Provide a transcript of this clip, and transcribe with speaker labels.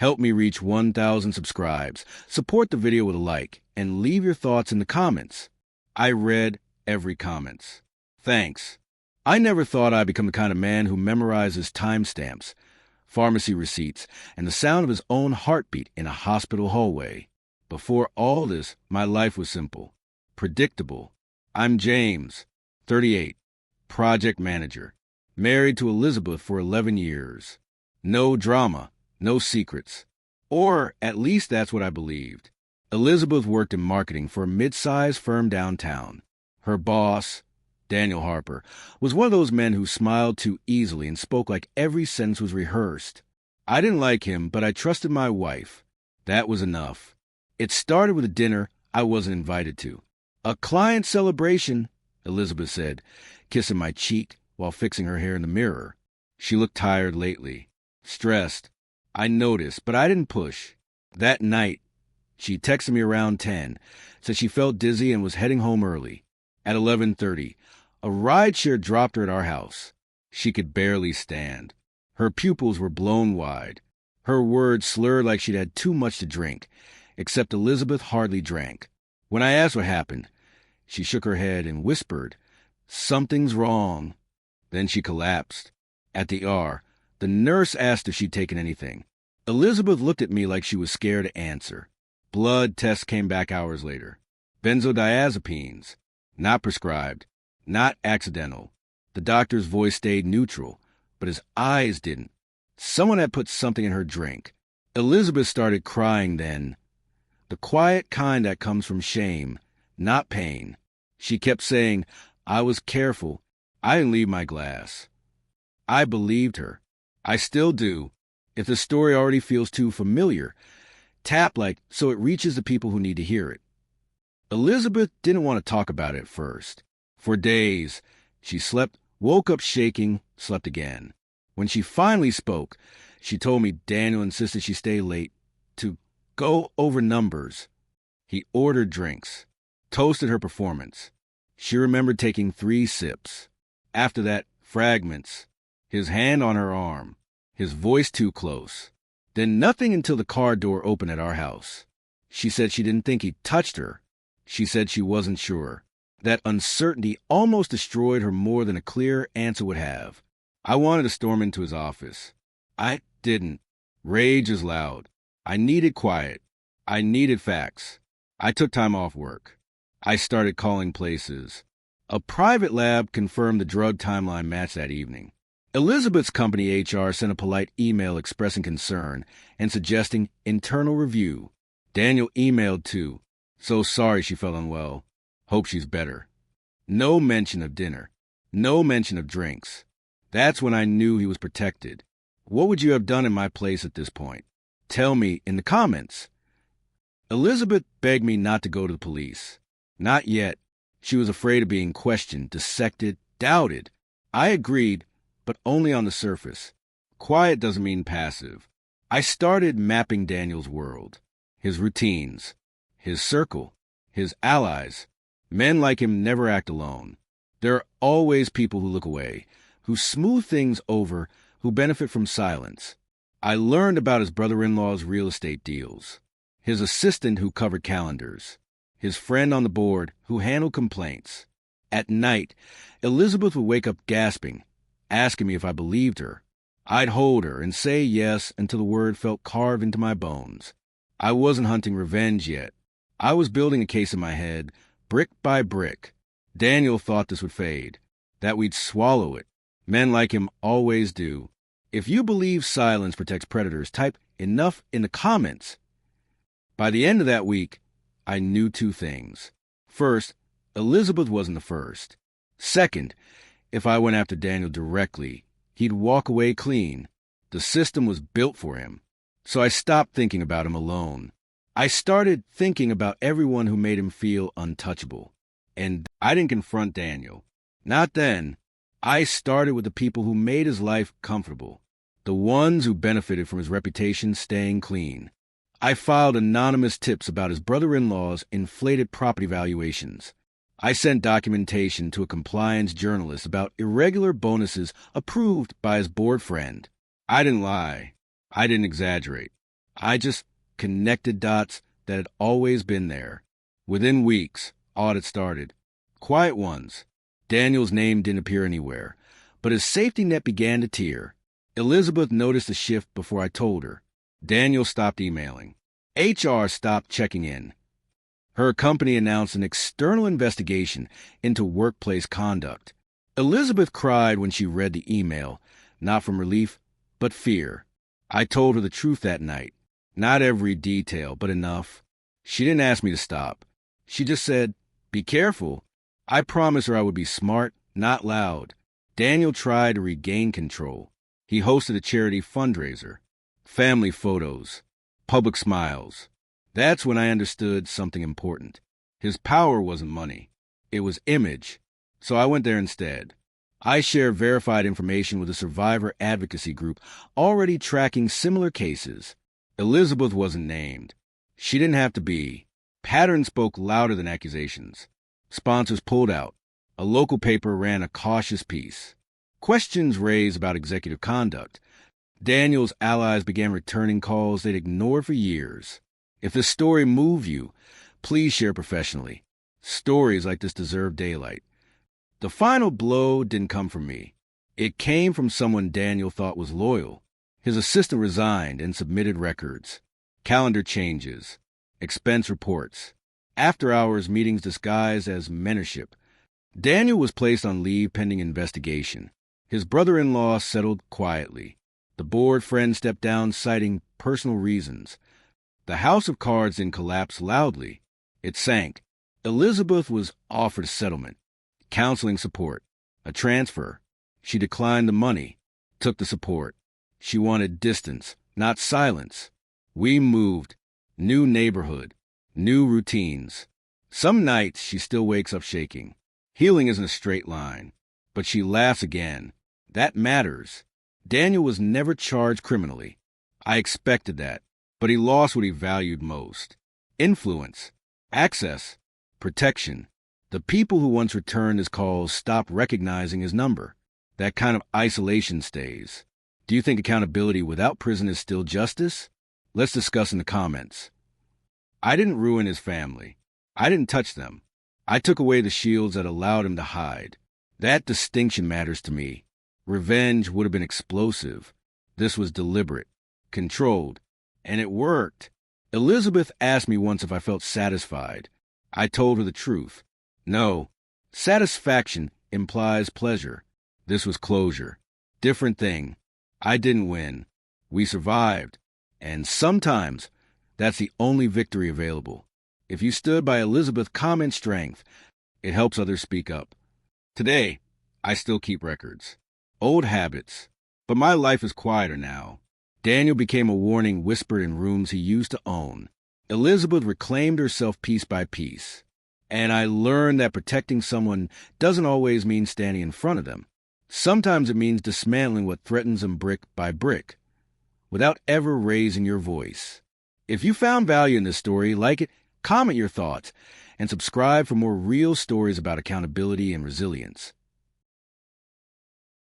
Speaker 1: Help me reach 1,000 subscribes. Support the video with a like and leave your thoughts in the comments. I read every comment. Thanks. I never thought I'd become the kind of man who memorizes timestamps, pharmacy receipts, and the sound of his own heartbeat in a hospital hallway. Before all this, my life was simple, predictable. I'm James, 38, project manager, married to Elizabeth for 11 years. No drama, no secrets. Or at least that's what I believed. Elizabeth worked in marketing for a mid-sized firm downtown. Her boss, Daniel Harper, was one of those men who smiled too easily and spoke like every sentence was rehearsed. I didn't like him, but I trusted my wife. That was enough. It started with a dinner I wasn't invited to. A client celebration, Elizabeth said, kissing my cheek while fixing her hair in the mirror. She looked tired lately, stressed. I noticed, but I didn't push. That night, she texted me around 10, said she felt dizzy and was heading home early. At 11:30, a rideshare dropped her at our house. She could barely stand. Her pupils were blown wide. Her words slurred like she'd had too much to drink, except Elizabeth hardly drank. When I asked what happened, she shook her head and whispered, "Something's wrong." Then she collapsed. At the ER, the nurse asked if she'd taken anything. Elizabeth looked at me like she was scared to answer. Blood tests came back hours later. Benzodiazepines. Not prescribed. Not accidental. The doctor's voice stayed neutral, but his eyes didn't. Someone had put something in her drink. Elizabeth started crying then. The quiet kind that comes from shame, not pain. She kept saying, "I was careful. I didn't leave my glass." I believed her. I still do. If the story already feels too familiar, tap like so it reaches the people who need to hear it. Elizabeth didn't want to talk about it at first. For days, she slept, woke up shaking, slept again. When she finally spoke, she told me Daniel insisted she stay late to go over numbers. He ordered drinks, toasted her performance. She remembered taking 3 sips. After that, fragments. His hand on her arm. His voice too close. Then nothing until the car door opened at our house. She said she didn't think he touched her. She said she wasn't sure. That uncertainty almost destroyed her more than a clear answer would have. I wanted to storm into his office. I didn't. Rage is loud. I needed quiet. I needed facts. I took time off work. I started calling places. A private lab confirmed the drug timeline match that evening. Elizabeth's company HR sent a polite email expressing concern and suggesting internal review. Daniel emailed too. So sorry she felt unwell. Hope she's better. No mention of dinner. No mention of drinks. That's when I knew he was protected. What would you have done in my place at this point? Tell me in the comments. Elizabeth begged me not to go to the police. Not yet. She was afraid of being questioned, dissected, doubted. I agreed, but only on the surface. Quiet doesn't mean passive. I started mapping Daniel's world, his routines, his circle, his allies. Men like him never act alone. There are always people who look away, who smooth things over, who benefit from silence. I learned about his brother-in-law's real estate deals, his assistant who covered calendars, his friend on the board who handled complaints. At night, Elizabeth would wake up gasping, asking me if I believed her. I'd hold her and say yes until the word felt carved into my bones. I wasn't hunting revenge yet. I was building a case in my head, brick by brick. Daniel thought this would fade, that we'd swallow it. Men like him always do. If you believe silence protects predators, type enough in the comments. By the end of that week, I knew 2 things. First, Elizabeth wasn't the first. Second, if I went after Daniel directly, he'd walk away clean. The system was built for him. So I stopped thinking about him alone. I started thinking about everyone who made him feel untouchable. And I didn't confront Daniel. Not then. I started with the people who made his life comfortable. The ones who benefited from his reputation staying clean. I filed anonymous tips about his brother-in-law's inflated property valuations. I sent documentation to a compliance journalist about irregular bonuses approved by his board friend. I didn't lie. I didn't exaggerate. I just connected dots that had always been there. Within weeks, audits started. Quiet ones. Daniel's name didn't appear anywhere, but his safety net began to tear. Elizabeth noticed a shift before I told her. Daniel stopped emailing. HR stopped checking in. Her company announced an external investigation into workplace conduct. Elizabeth cried when she read the email, not from relief, but fear. I told her the truth that night. Not every detail, but enough. She didn't ask me to stop. She just said, "Be careful." I promised her I would be smart, not loud. Daniel tried to regain control. He hosted a charity fundraiser. Family photos. Public smiles. That's when I understood something important. His power wasn't money. It was image. So I went there instead. I share verified information with a survivor advocacy group already tracking similar cases. Elizabeth wasn't named. She didn't have to be. Patterns spoke louder than accusations. Sponsors pulled out. A local paper ran a cautious piece. Questions raised about executive conduct. Daniel's allies began returning calls they'd ignored for years. If this story moved you, please share professionally. Stories like this deserve daylight. The final blow didn't come from me. It came from someone Daniel thought was loyal. His assistant resigned and submitted records. Calendar changes. Expense reports. After-hours meetings disguised as mentorship. Daniel was placed on leave pending investigation. His brother-in-law settled quietly. The board friend stepped down citing personal reasons. The house of cards then collapsed loudly. It sank. Elizabeth was offered a settlement, counseling support, a transfer. She declined the money, took the support. She wanted distance, not silence. We moved. New neighborhood, new routines. Some nights she still wakes up shaking. Healing isn't a straight line, but she laughs again. That matters. Daniel was never charged criminally. I expected that, but he lost what he valued most. Influence, access, protection. The people who once returned his calls stopped recognizing his number. That kind of isolation stays. Do you think accountability without prison is still justice? Let's discuss in the comments. I didn't ruin his family. I didn't touch them. I took away the shields that allowed him to hide. That distinction matters to me. Revenge would have been explosive. This was deliberate, controlled, and it worked. Elizabeth asked me once if I felt satisfied. I told her the truth. No, satisfaction implies pleasure. This was closure. Different thing. I didn't win. We survived. And sometimes that's the only victory available. If you stood by Elizabeth's common strength, it helps others speak up. Today, I still keep records. Old habits. But my life is quieter now. Daniel became a warning whispered in rooms he used to own. Elizabeth reclaimed herself piece by piece. And I learned that protecting someone doesn't always mean standing in front of them. Sometimes it means dismantling what threatens them brick by brick, without ever raising your voice. If you found value in this story, like it, comment your thoughts, and subscribe for more real stories about accountability and resilience.